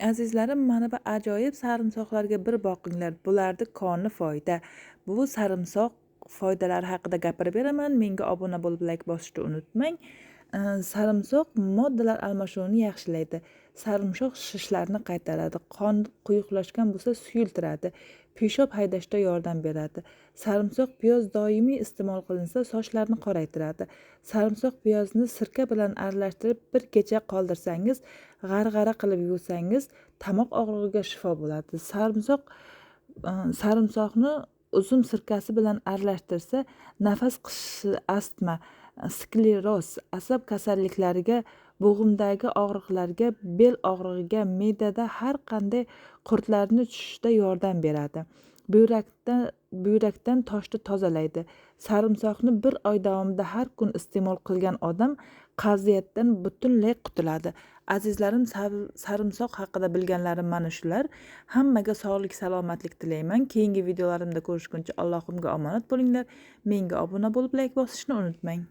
Azizlarim, mana bu ajoyib sarimsoqlarga bir boqinglar. Bularni qoni foyda. Bu sarimsoq foydalari haqida gapirib beraman. Menga obuna bo'lib like bosishni unutmang. Sarimsoq moddalar almashinuvini yaxshilaydi. Sarimsoq shishlarni qaytaradi. Qon quyuqlashgan bo'lsa suyultiradi. Peshob haydashda yordam beradi. Sarimsoq piyoz doimiy iste'mol qilinsa sochlarni qoraytiradi. Sarimsoq piyozni sirka bilan aralashtirib bir kecha qoldirsangiz, g'arg'ara qilib yuvsangiz, tomoq og'rig'iga shifo bo'ladi. Sarimsoqni uzum sirkasi bilan aralashtirsa, nafas qisishi, astma, skleroz, asab kasalliklariga, bo'g'imdagi og'riqlarga, bel og'rig'iga, me'dada har qanday qurtlarni tushishda yordam beradi. Buyrakdan toshni tozalaydi. Sarimsoqni bir oy davomida har kun iste'mol qilgan odam qavziyatdan butunlay qutuladi. Azizlarim, sarimsoq haqida bilganlarim mana shular. Hammaga sog'lik, salomatlik tilayman. Keyingi videolarimda ko'rishguncha Allohimga omonat bo'linglar. Menga obuna bo'lib like bosishni unutmang.